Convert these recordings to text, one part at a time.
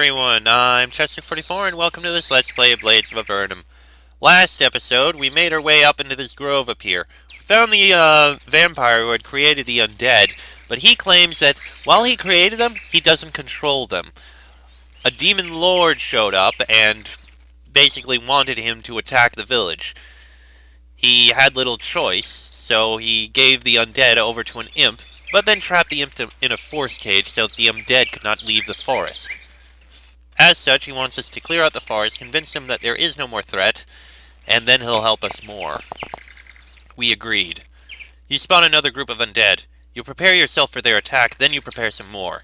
everyone, I'm Chester44 and welcome to this Let's Play of Blades of Avernum. Last episode, we made our way up into this grove up here. We found the vampire who had created the undead, but he claims that while he created them, he doesn't control them. A demon lord showed up and basically wanted him to attack the village. He had little choice, so he gave the undead over to an imp, but then trapped the imp in a force cage so that the undead could not leave the forest. As such, he wants us to clear out the forest, convince him that there is no more threat, and then he'll help us more. We agreed. You spawn another group of undead. You prepare yourself for their attack, then you prepare some more.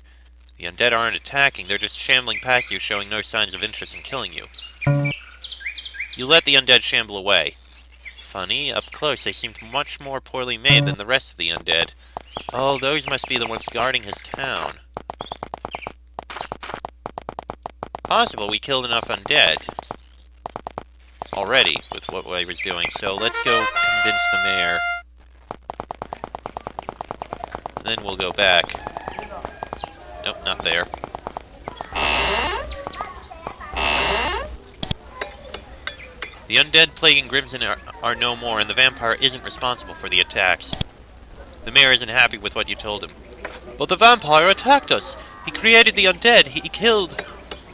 The undead aren't attacking, they're just shambling past you, showing no signs of interest in killing you. You let the undead shamble away. Funny, up close they seemed much more poorly made than the rest of the undead. Oh, those must be the ones guarding his town. Possible we killed enough undead already with what I was doing, so let's go convince the mayor. And then we'll go back. Nope, not there. The undead plaguing Grimson are no more, and the vampire isn't responsible for the attacks. The mayor isn't happy with what you told him. But the vampire attacked us! He created the undead! He killed...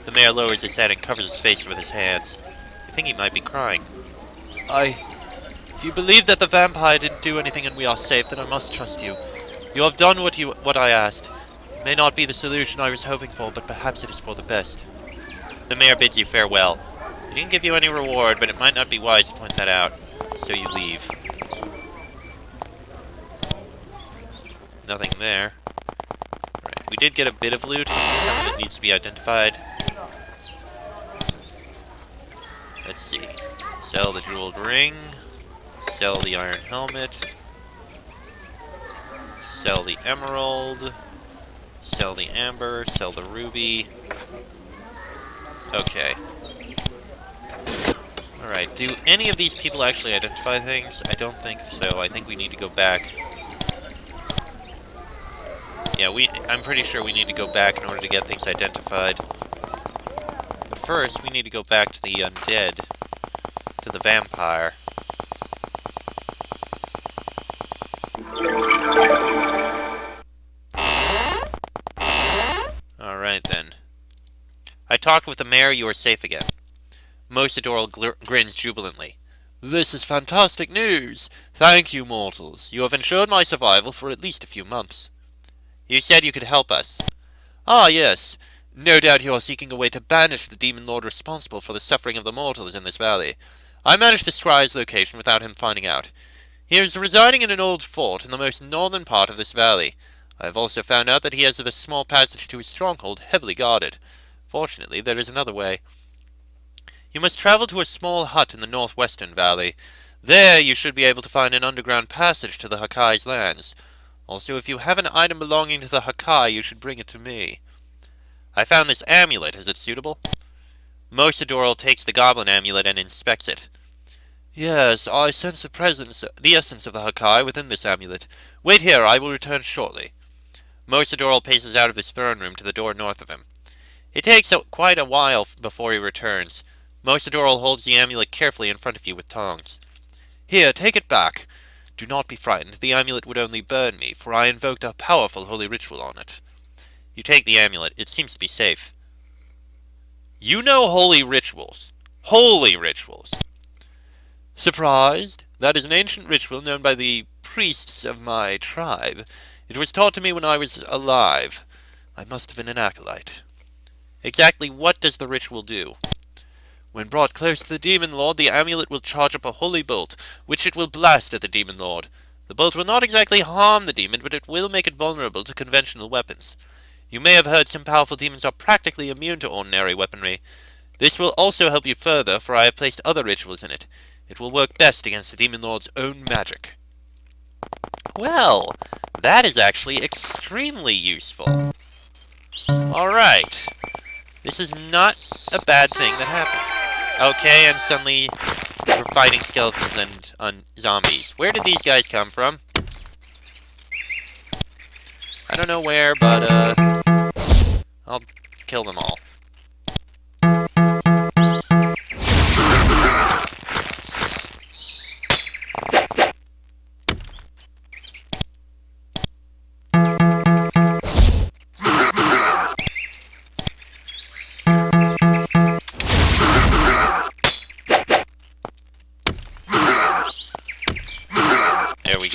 The mayor lowers his head and covers his face with his hands. I think he might be crying. If you believe that the vampire didn't do anything and we are safe, then I must trust you. You have done what I asked. It may not be the solution I was hoping for, but perhaps it is for the best. The mayor bids you farewell. He didn't give you any reward, but it might not be wise to point that out. So you leave. Nothing there. Alright, we did get a bit of loot. Some of it needs to be identified. Let's see. Sell the jeweled ring. Sell the iron helmet. Sell the emerald. Sell the amber. Sell the ruby. Okay. Alright, do any of these people actually identify things? I don't think so. I think we need to go back. Yeah, I'm pretty sure we need to go back in order to get things identified. But first, we need to go back to the undead. To the vampire. Alright then. I talked with the mayor, you are safe again. Mosador grins jubilantly. This is fantastic news! Thank you, mortals. You have ensured my survival for at least a few months. You said you could help us. Ah, yes. No doubt you are seeking a way to banish the demon lord responsible for the suffering of the mortals in this valley. I managed to scry his location without him finding out. He is residing in an old fort in the most northern part of this valley. I have also found out that he has a small passage to his stronghold heavily guarded. Fortunately, there is another way. You must travel to a small hut in the northwestern valley. There you should be able to find an underground passage to the Hakai's lands. Also, if you have an item belonging to the Hakai, you should bring it to me. I found this amulet. Is it suitable? Mosador takes the goblin amulet and inspects it. Yes, I sense the essence of the Hakai within this amulet. Wait here, I will return shortly. Mosador paces out of his throne room to the door north of him. It takes quite a while before he returns. Mosador holds the amulet carefully in front of you with tongs. Here, take it back. Do not be frightened, the amulet would only burn me, for I invoked a powerful holy ritual on it. You take the amulet, it seems to be safe. You know holy rituals. Holy rituals. Surprised? That is an ancient ritual known by the priests of my tribe. It was taught to me when I was alive. I must have been an acolyte. Exactly what does the ritual do? When brought close to the demon lord, the amulet will charge up a holy bolt, which it will blast at the demon lord. The bolt will not exactly harm the demon, but it will make it vulnerable to conventional weapons. You may have heard some powerful demons are practically immune to ordinary weaponry. This will also help you further, for I have placed other rituals in it. It will work best against the demon lord's own magic. Well, that is actually extremely useful. Alright. This is not a bad thing that happened. Okay, and suddenly we're fighting skeletons and zombies. Where did these guys come from? I don't know where, but I'll kill them all.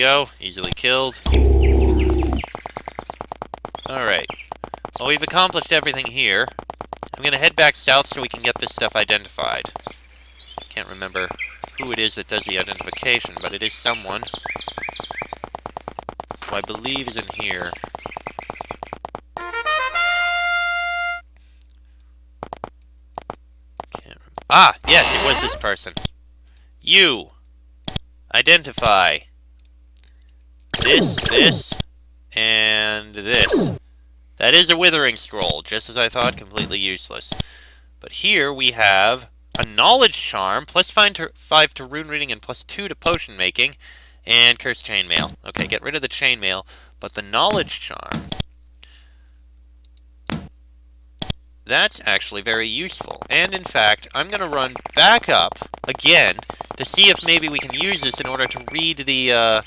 go. Easily killed. Alright. Well, we've accomplished everything here. I'm gonna head back south so we can get this stuff identified. Can't remember who it is that does the identification, but it is someone who I believe is in here. Ah, yes, it was this person. You. Identify. This, and this. That is a withering scroll, just as I thought, completely useless. But here we have a knowledge charm, plus 5 to rune reading and plus 2 to potion making, and cursed chainmail. Okay, get rid of the chainmail, but the knowledge charm, that's actually very useful. And in fact, I'm going to run back up again to see if maybe we can use this in order to read the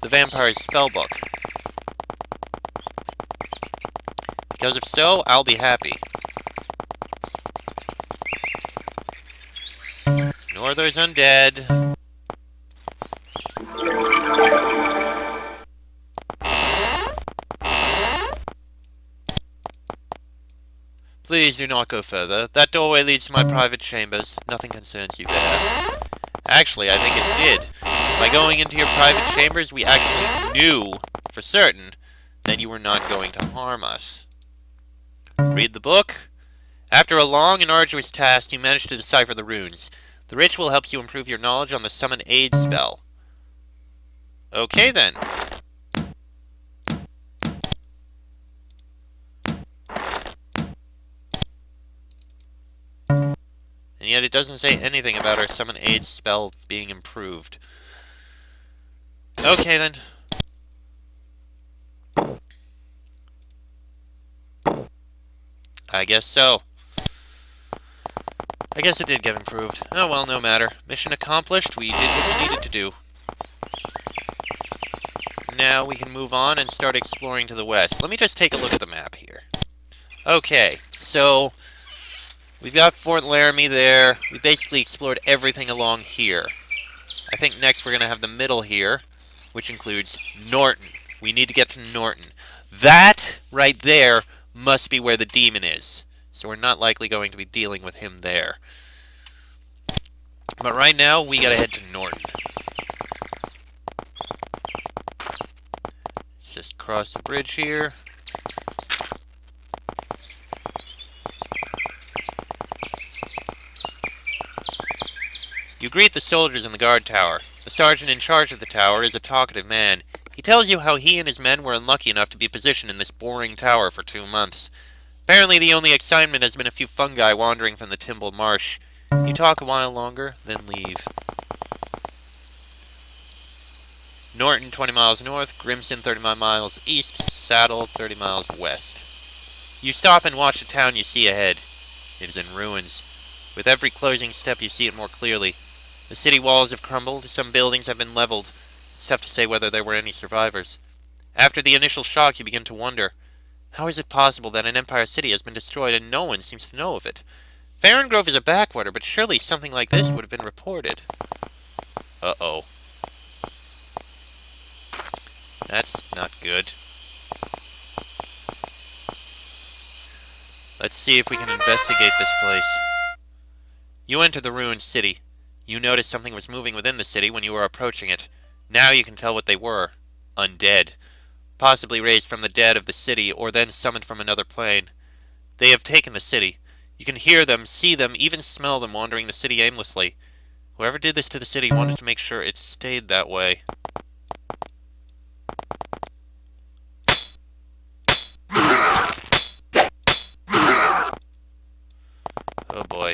vampire's spellbook. Because if so, I'll be happy. Ignore those undead. Please do not go further. That doorway leads to my private chambers. Nothing concerns you there. Actually, I think it did. By going into your private chambers, we actually knew for certain that you were not going to harm us. Read the book. After a long and arduous task, you managed to decipher the runes. The ritual helps you improve your knowledge on the Summon Aid spell. Okay, then. And yet it doesn't say anything about our Summon Aid spell being improved. Okay, then. I guess so. I guess it did get improved. Oh well, no matter. Mission accomplished. We did what we needed to do. Now we can move on and start exploring to the west. Let me just take a look at the map here. Okay, so we've got Fort Laramie there. We basically explored everything along here. I think next we're going to have the middle here, which includes Norton. We need to get to Norton. That right there must be where the demon is. So we're not likely going to be dealing with him there. But right now, we gotta head to Norton. Let's just cross the bridge here. You greet the soldiers in the guard tower. The sergeant in charge of the tower is a talkative man. He tells you how he and his men were unlucky enough to be positioned in this boring tower for 2 months. Apparently the only excitement has been a few fungi wandering from the Timble Marsh. You talk a while longer, then leave. Norton, 20 miles north. Grimson, 30 miles east. Saddle, 30 miles west. You stop and watch the town you see ahead. It is in ruins. With every closing step you see it more clearly. The city walls have crumbled. Some buildings have been leveled. It's tough to say whether there were any survivors. After the initial shock, you begin to wonder, how is it possible that an Empire city has been destroyed and no one seems to know of it? Farron Grove is a backwater, but surely something like this would have been reported. Uh-oh. That's not good. Let's see if we can investigate this place. You enter the ruined city. You noticed something was moving within the city when you were approaching it. Now you can tell what they were. Undead. Possibly raised from the dead of the city, or then summoned from another plane. They have taken the city. You can hear them, see them, even smell them wandering the city aimlessly. Whoever did this to the city wanted to make sure it stayed that way. Oh boy.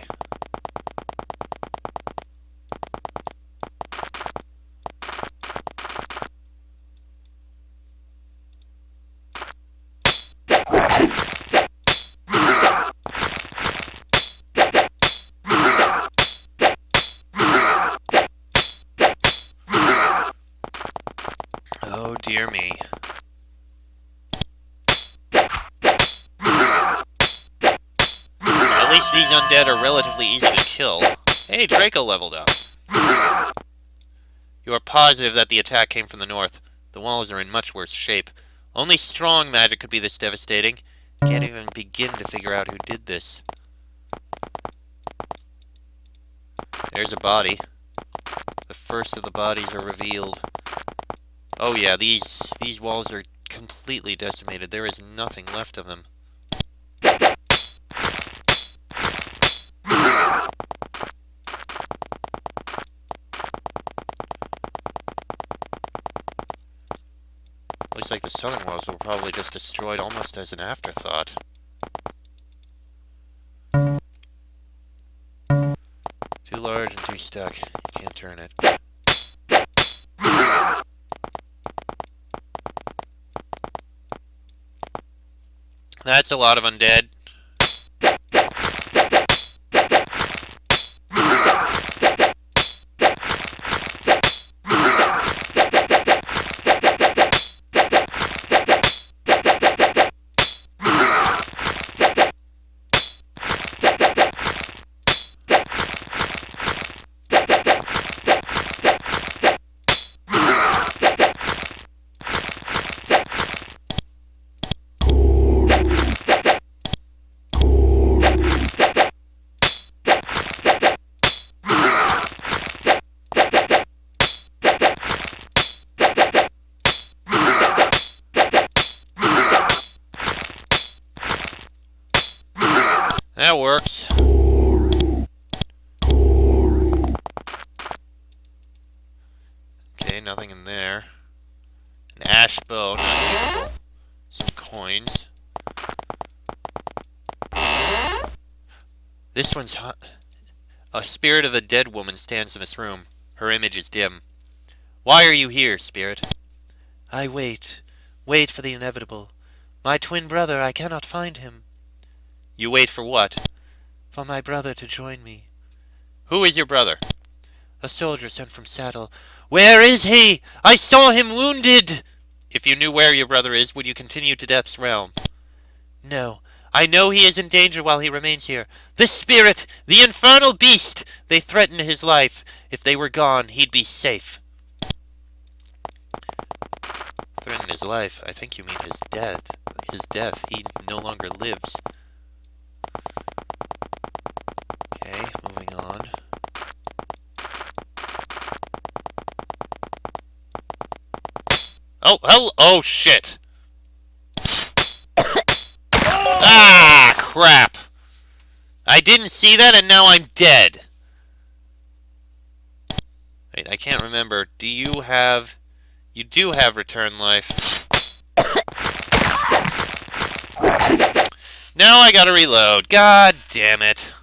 Oh dear me. At least these undead are relatively easy to kill. Hey, Draco leveled up. You are positive that the attack came from the north. The walls are in much worse shape. Only strong magic could be this devastating. Can't even begin to figure out who did this. There's a body. The first of the bodies are revealed. Oh yeah, these walls are completely decimated. There is nothing left of them. Looks like the southern walls were probably just destroyed almost as an afterthought. Too large and too stuck. You can't turn it. That's a lot of undead. That works. Okay, nothing in there. An ash bow, not useful. Some coins. This one's hot. A spirit of a dead woman stands in this room. Her image is dim. Why are you here, spirit? I wait. Wait for the inevitable. My twin brother, I cannot find him. You wait for what? For my brother to join me. Who is your brother? A soldier sent from Saddle. Where is he? I saw him wounded! If you knew where your brother is, would you continue to Death's realm? No. I know he is in danger while he remains here. The spirit! The infernal beast! They threaten his life. If they were gone, he'd be safe. Threaten his life? I think you mean his death. His death. He no longer lives. Okay, moving on. Oh, shit! Ah, crap! I didn't see that and now I'm dead! Wait, I can't remember. Do you have... You do have return life. Now I gotta reload. God damn it.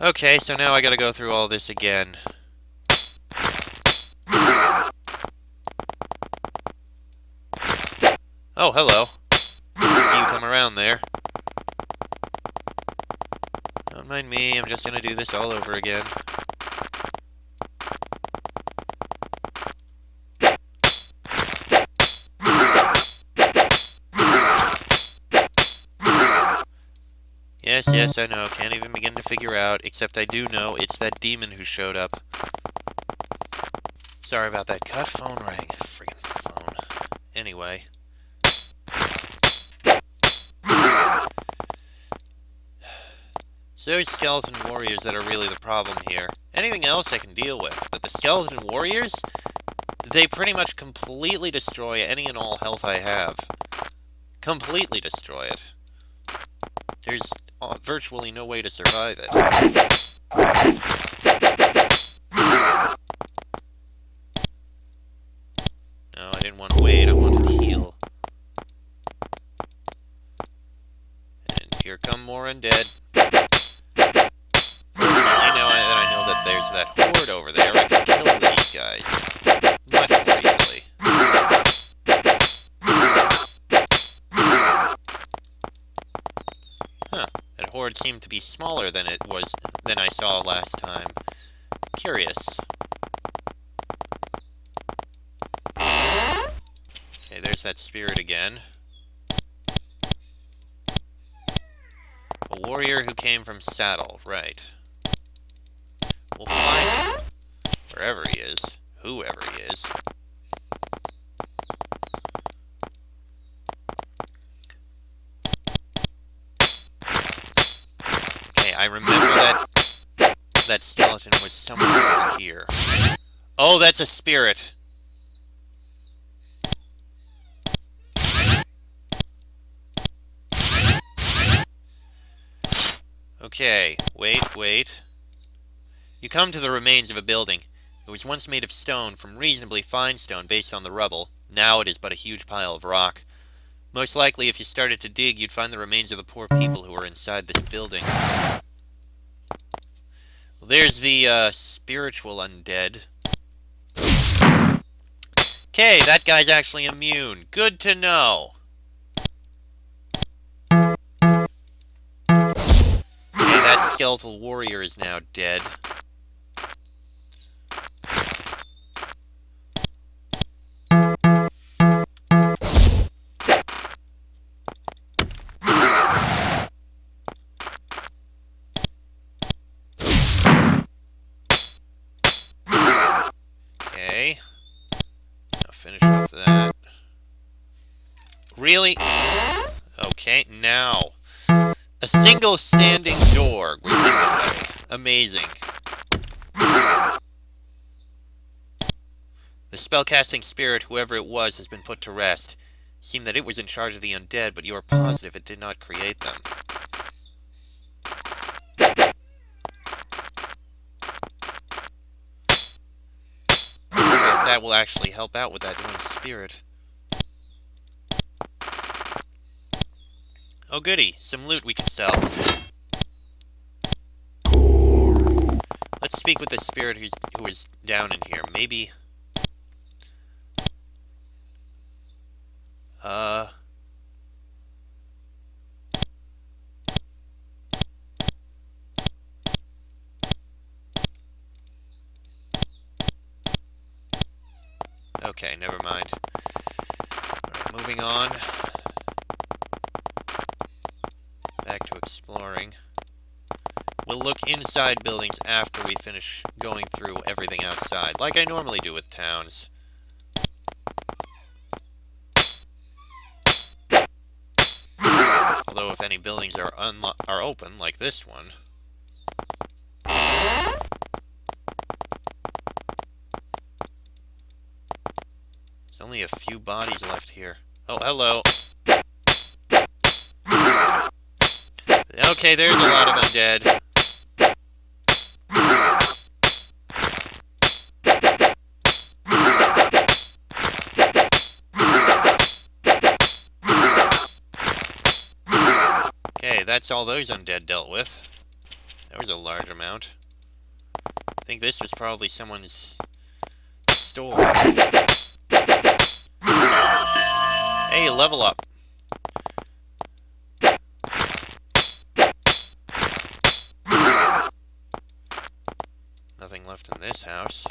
Okay, so now I gotta go through all this again. Oh, hello. I see you come around there. Don't mind me, I'm just gonna do this all over again. Yes, I know. Can't even begin to figure out, except I do know it's that demon who showed up. Sorry about that cut. Phone rang. Friggin' phone. Anyway. It's those skeleton warriors that are really the problem here. Anything else I can deal with, but the skeleton warriors? They pretty much completely destroy any and all health I have. Completely destroy it. There's virtually no way to survive it. No, I didn't want to wait, I wanted to heal. And here come more undead. Fortunately, now that I know that there's that horde over there, I can kill these guys much more easily. Huh. That horde seemed to be smaller than I saw last time. Curious. Okay, there's that spirit again. A warrior who came from Saddle, right. We'll find him. Wherever he is. Whoever he is. Okay, I remember that skeleton was somewhere over here. Oh, that's a spirit. Okay, wait. You come to the remains of a building. It was once made of stone from reasonably fine stone based on the rubble. Now it is but a huge pile of rock. Most likely, if you started to dig, you'd find the remains of the poor people who were inside this building. Well, there's the, spiritual undead. Okay, that guy's actually immune. Good to know. Okay, that skeletal warrior is now dead. Okay. I'll finish off that. Really? Okay, now. A single standing door was in the way. Amazing. The spellcasting spirit, whoever it was, has been put to rest. It seemed that it was in charge of the undead, but you are positive it did not create them. I wonder if that will actually help out with that one spirit. Oh goody, some loot we can sell. Let's speak with the spirit who is down in here. Maybe... Okay, never mind. Alright, moving on. Back to exploring. We'll look inside buildings after we finish going through everything outside, like I normally do with towns. Although if any buildings are open, like this one... There's only a few bodies left here. Oh, hello. Okay, there's a lot of undead. Okay, that's all those undead dealt with. That was a large amount. I think this was probably someone's store. Hey, level up. Nothing left in this house.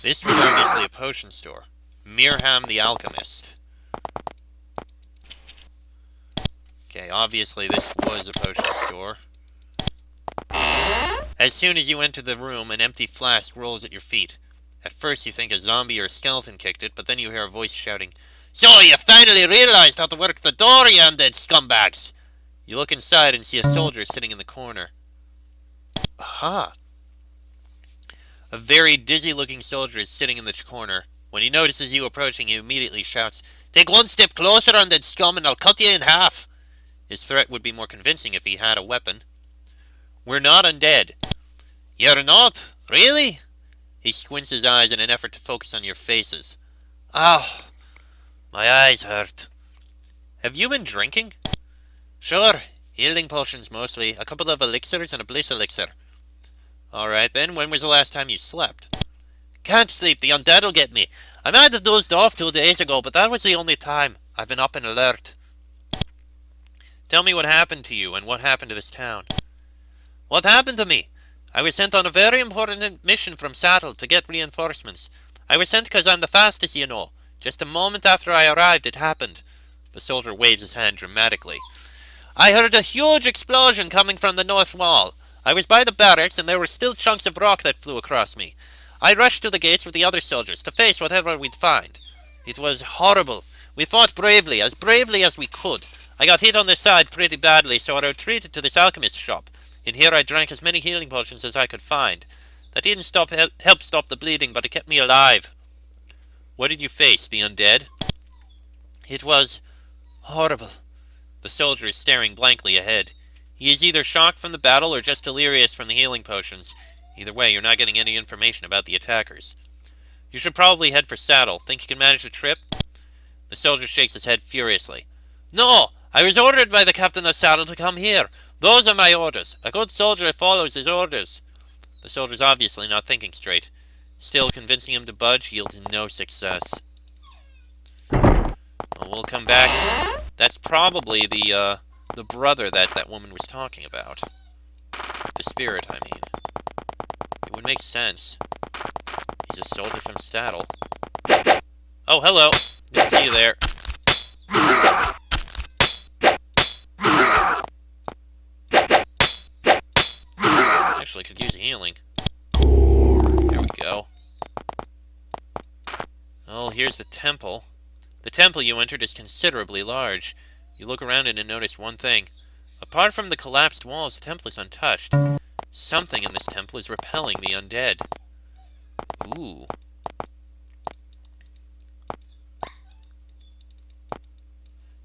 This was obviously a potion store. Mirham the Alchemist. Okay, obviously this was a potion store. As soon as you enter the room, an empty flask rolls at your feet. At first you think a zombie or a skeleton kicked it, but then you hear a voice shouting, "So you finally realized how to work the door, you undead scumbags!" You look inside and see a soldier sitting in the corner. Aha! A very dizzy-looking soldier is sitting in the corner. When he notices you approaching, he immediately shouts, "Take one step closer, undead scum, and I'll cut you in half!" His threat would be more convincing if he had a weapon. "We're not undead." "You're not? Really?" He squints his eyes in an effort to focus on your faces. "Ow, my eyes hurt." "Have you been drinking?" "Sure, healing potions mostly, a couple of elixirs and a bliss elixir." "Alright then, when was the last time you slept?" "Can't sleep, the undead'll get me. I might have dozed off 2 days ago, but that was the only time. I've been up and alert." "Tell me what happened to you, and what happened to this town." "What happened to me? I was sent on a very important mission from Saddle to get reinforcements. I was sent because I'm the fastest, you know. Just a moment after I arrived, it happened." The soldier waves his hand dramatically. "I heard a huge explosion coming from the north wall. I was by the barracks, and there were still chunks of rock that flew across me. I rushed to the gates with the other soldiers to face whatever we'd find. It was horrible. We fought bravely as we could. I got hit on the side pretty badly, so I retreated to this alchemist's shop. In here I drank as many healing potions as I could find. That didn't help stop the bleeding, but it kept me alive. What did you face, the undead? It was horrible. The soldier is staring blankly ahead. He is either shocked from the battle or just delirious from the healing potions. Either way, you're not getting any information about the attackers. You should probably head for Saddle. Think you can manage the trip? The soldier shakes his head furiously. No! I was ordered by the captain of Saddle to come here. Those are my orders. A good soldier follows his orders. The soldier's obviously not thinking straight. Still, convincing him to budge yields no success. Well, we'll come back. That's probably the brother that woman was talking about. The spirit, I mean. It would make sense. He's a soldier from Saddle. Oh, hello. Didn't see you there. Actually, could use healing. There we go. Oh, here's the temple. The temple you entered is considerably large. You look around it and notice one thing. Apart from the collapsed walls, the temple is untouched. Something in this temple is repelling the undead. Ooh.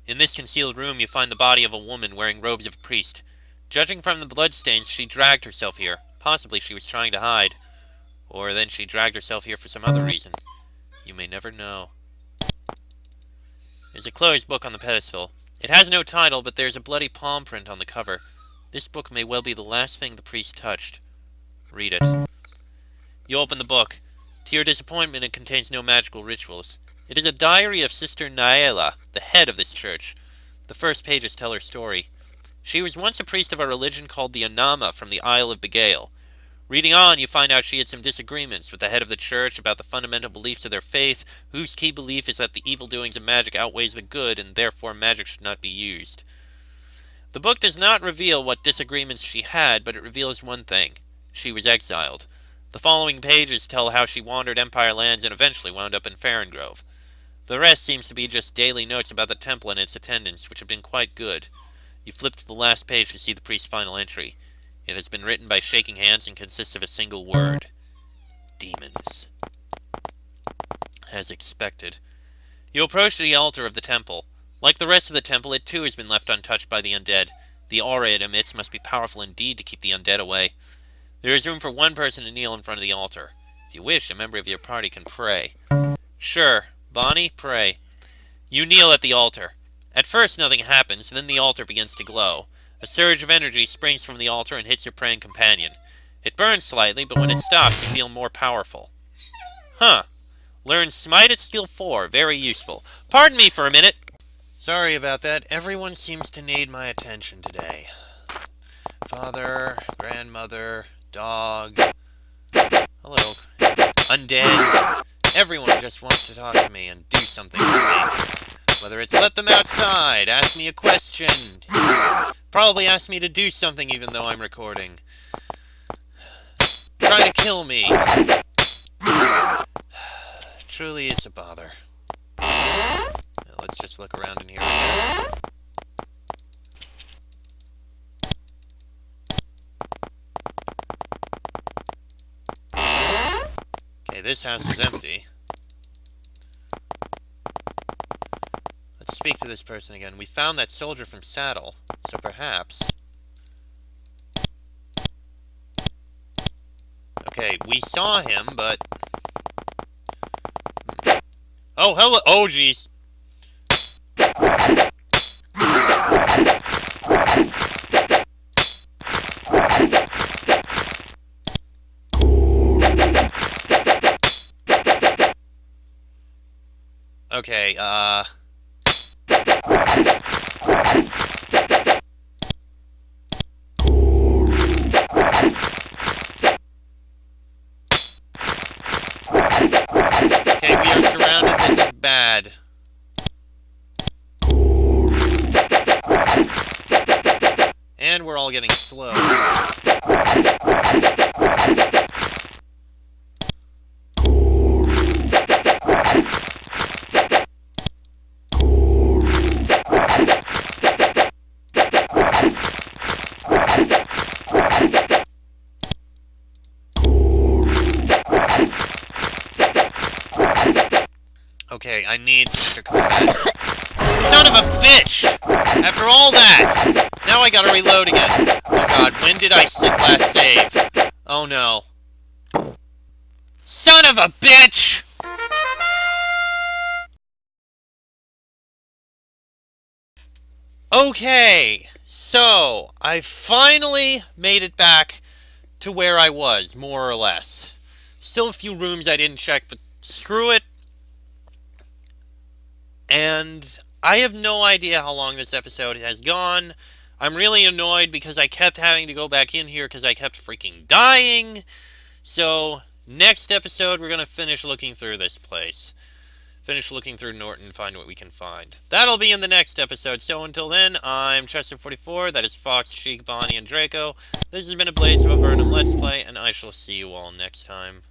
In this concealed room, you find the body of a woman wearing robes of a priest. Judging from the bloodstains, she dragged herself here. Possibly she was trying to hide. Or then she dragged herself here for some other reason. You may never know. There's a closed book on the pedestal. It has no title, but there's a bloody palm print on the cover. This book may well be the last thing the priest touched. Read it. You open the book. To your disappointment, it contains no magical rituals. It is a diary of Sister Naela, the head of this church. The first pages tell her story. She was once a priest of a religion called the Anama from the Isle of Begail. Reading on, you find out she had some disagreements with the head of the church about the fundamental beliefs of their faith, whose key belief is that the evil doings of magic outweighs the good, and therefore magic should not be used. The book does not reveal what disagreements she had, but it reveals one thing. She was exiled. The following pages tell how she wandered Empire lands and eventually wound up in Faringrove. The rest seems to be just daily notes about the temple and its attendants, which have been quite good. You flip to the last page to see the priest's final entry. It has been written by shaking hands and consists of a single word. Demons. As expected. You approach the altar of the temple. Like the rest of the temple, it too has been left untouched by the undead. The aura it emits must be powerful indeed to keep the undead away. There is room for one person to kneel in front of the altar. If you wish, a member of your party can pray. Sure. Bonnie, pray. You kneel at the altar. At first nothing happens, then the altar begins to glow. A surge of energy springs from the altar and hits your praying companion. It burns slightly, but when it stops, you feel more powerful. Huh. Learn Smite at Skill 4. Very useful. Pardon me for a minute. Sorry about that. Everyone seems to need my attention today. Father, grandmother, dog. Hello. Undead. Everyone just wants to talk to me and do something with me. Whether it's let them outside, ask me a question, probably ask me to do something even though I'm recording. Try to kill me. Truly, it's a bother. Now, let's just look around in here, I guess. Okay, this house is empty. Let's speak to this person again. We found that soldier from Saddle, so perhaps... Okay, we saw him, but... Oh, hello! Oh, jeez! Okay, Okay, we are surrounded. This is bad. And we're all getting slow. I need Sister to come back. Son of a bitch! After all that! Now I gotta reload again. Oh god, when did I last save? Oh no. Son of a bitch! Okay, so I finally made it back to where I was, more or less. Still a few rooms I didn't check, but screw it. And I have no idea how long this episode has gone. I'm really annoyed because I kept having to go back in here because I kept freaking dying. So, next episode we're going to finish looking through this place. Finish looking through Norton and find what we can find. That'll be in the next episode. So until then, I'm Chester44. That is Fox, Sheik, Bonnie, and Draco. This has been a Blades of Avernum Let's Play, and I shall see you all next time.